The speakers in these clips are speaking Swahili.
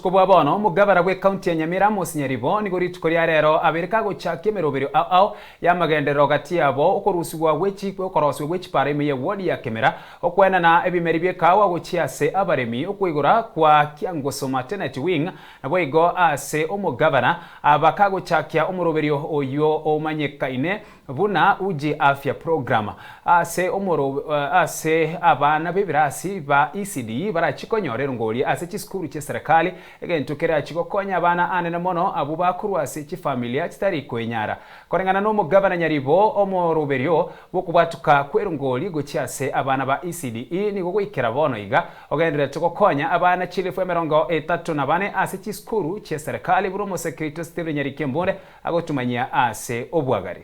tukubwa bono mugabara gwe county ya Nyamira Amos Nyaribo nigori tukoria rero abereka gochakia meroberio ao ya magendero gati yabo okorusibwa gwechi okoroswe gwechi paremi ya ward ya Kemera okwena na ebimeri byekawa gochiase abaremi okwigura kwa Kiangoso maternity wing nabwo ase omugabana abakago chakia omuroberio oyo omanyekaine buna uji afya program ase abana bebirasi ba ECD barachikonyorera ngoli ase chiskuru che serikali egentokera chikokonya abana anene mono abo bakuru ase chifamilia chitari kwenyara korengana no mugabana Nyaribo omuroberio bokubatuka kwerungoli gochiase abana ba ECD ni gogwikera bono iga ogendera chikokonya abana chilifu 34 ase chiskuru che serikali burumo secretary Steve Nyarikembonde agotumanyia ase obwagari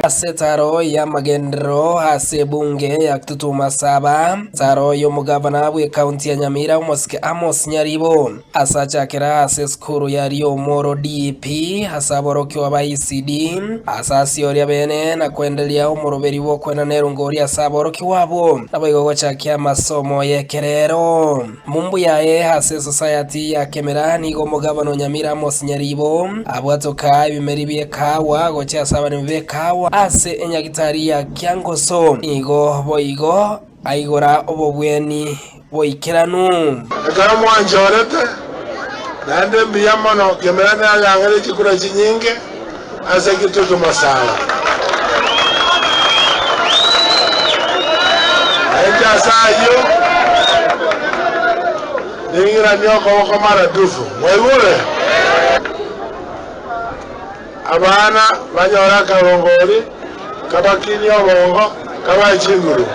ase taro ya magendero ase bunge ya Tutuma Saba taro yo mugabana bwe county ya Nyamira Amos Nyaribo asachakera ase skuru ya Ryomoro DP hasaboroki wa ECD asasiori bene na kuendelea umuroberi wo kwena nerungori asaboroki wabo nabayigo chakia masomo yekerero mumbu yae ase society ya Kemera nigo mugabano Nyamira Amos Nyaribo abwatoka ibimeri byekawa gocha asaba nibekawa ase enyagitari ya Kiangoso nigo boigo aigora obobweni boikeranu ekara mwanjorete nande mbiyamono Kemera na yangere chikura chinyinge ase Tutuma Saba enja sayo ningira nyoko ko mara dufu mwebule abana banyora karongori kabakini obongo kabachinguru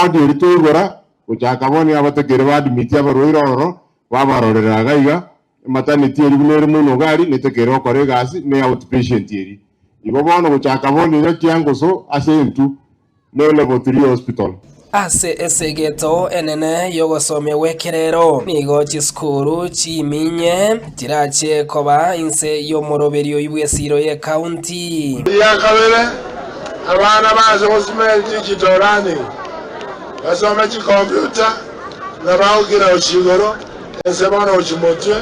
wadi ritugora uchakaboni abategere badmiti abaroiroro babaroreraga iga maternity eri bunere muno gari nitekere okore gasi ne outpatient eri ibo bono uchakaboni ya Kiangoso asentu no level 3 hospital ase esegeto enene yogosome wekerero nigo chiskuru chiminye tirache koba inse yo moroberio ibwesiro ye county ya kabere abana bazo osmel digitalani basome chi computer na baugira uchigoro esebana uchimotwe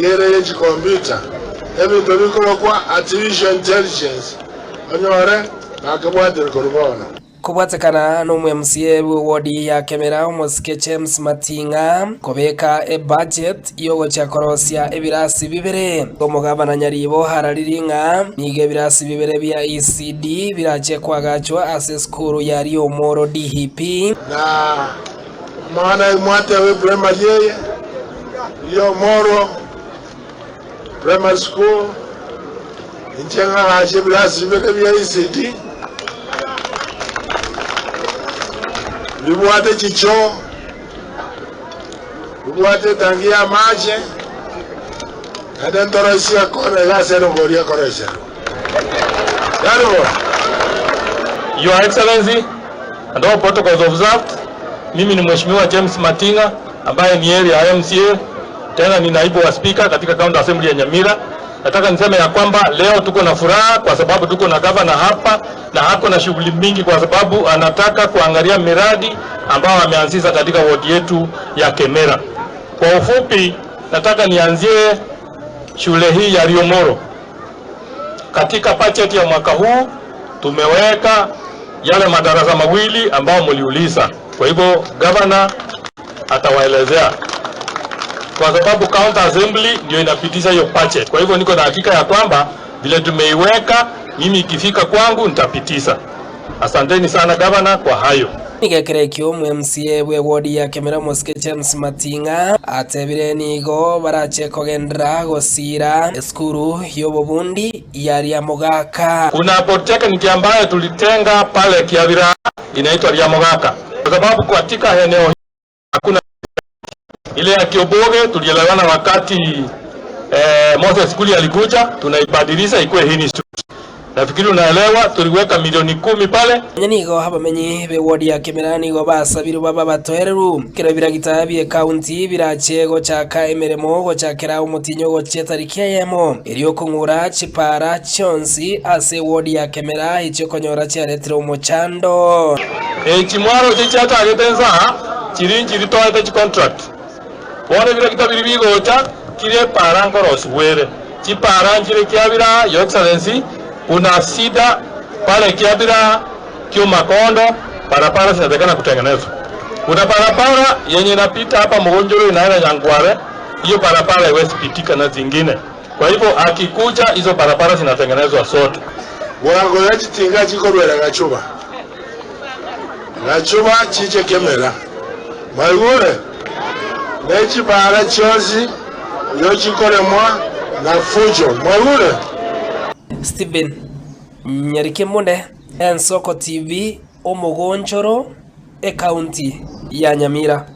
yere chi computer ebintu bikoro kwa artificial intelligence onyore nakabwadere korubona kubwatekana n'umwe MCA wodi ya Kemera Omosike James Matinga kobeka budget yogo cyakorosia ebirasi bibere omugabana Nyaribo harariringa nige ebirasi bibere bya ECD biraje kwagachwa ase skuru ya Ryomoro DP na maana mwate we primary ye Ryomoro primary school injenga haje ebirasi bibere bya ECD Bibuate chicho Bibuate tangia maje Kadentorosia kone Gasero goria koresero Yaribo Your Excellency and all protocols observed, mimi ni Mheshimiwa James Matinga ambaye ni area MCA tena ni naibu wa speaker katika county assembly ya Nyamira. Nataka niseme ya kwamba leo tuko na furaha kwa sababu tuko na governor hapa na hako na shughuli mingi kwa sababu anataka kuangalia miradi ambao ameanzisha katika wodi yetu ya Kemera. Kwa ufupi nataka nianzie shule hii ya Ryomoro. Katika budget ya mwaka huu tumeweka yale madarasa mawili ambao mliuliza. Kwa hivyo governor atawaelezea. Kwa sababu county assembly ndio inapitisha hiyo budget. Kwa hivyo niko na hakika ya kwamba vile tumeiweka mimi ikifika kwangu nitapitisha. Asanteni sana governor kwa hayo. Nigekerekyo mu MCA we wodi ya Kemera Omosike James Matinga atebire nigo barache kogendra gosira skuru yobobundi ya Ryamogaka. Kuna polytechnic ambayo tulitenga pale Kiavira inaitwa Ryamogaka. Kwa sababu katika eneo hakuna ile ya Kioboge tulielewana wakati Moses Kuli alikuja tunaibadilisha ikuwe hii institute. Nafikiri unaelewa tuliweka milioni 10 pale. Nigo habamenyi be wodi ya Kemera nigo basabiru baba batohereru kero biragitabiye county birachego chaka emeremo go chakera umutinyo go chetariki yemo eriyo kungura chipara chonsi ase wodi ya Kemera icho konyora cha retro mochando chimwaro chichata agetenza chirinji ritoete chi contract bone bire kitabiri bigocha kire para ngorosi were chipara njire kiabira your excellency kuna sida pale kiabira kio Makondo barabara zinatakana kutengenezwa. Kuna barabara yenye inapita hapa Mgonjoro inaenda Nyangware, hiyo barabara haiwezi pitika na zingine. Kwa hivyo akikuja hizo barabara zinatengenezwa sote. Mwango ya chitinga chikorwera ngachuba. Ngachuba chiche kemera. Maigure. Nechi bara chozi yochikore mwa na fujo. Maigure. Stephen Nyarike Munde, Ensoko TV, Omugonjoro, County ya Nyamira.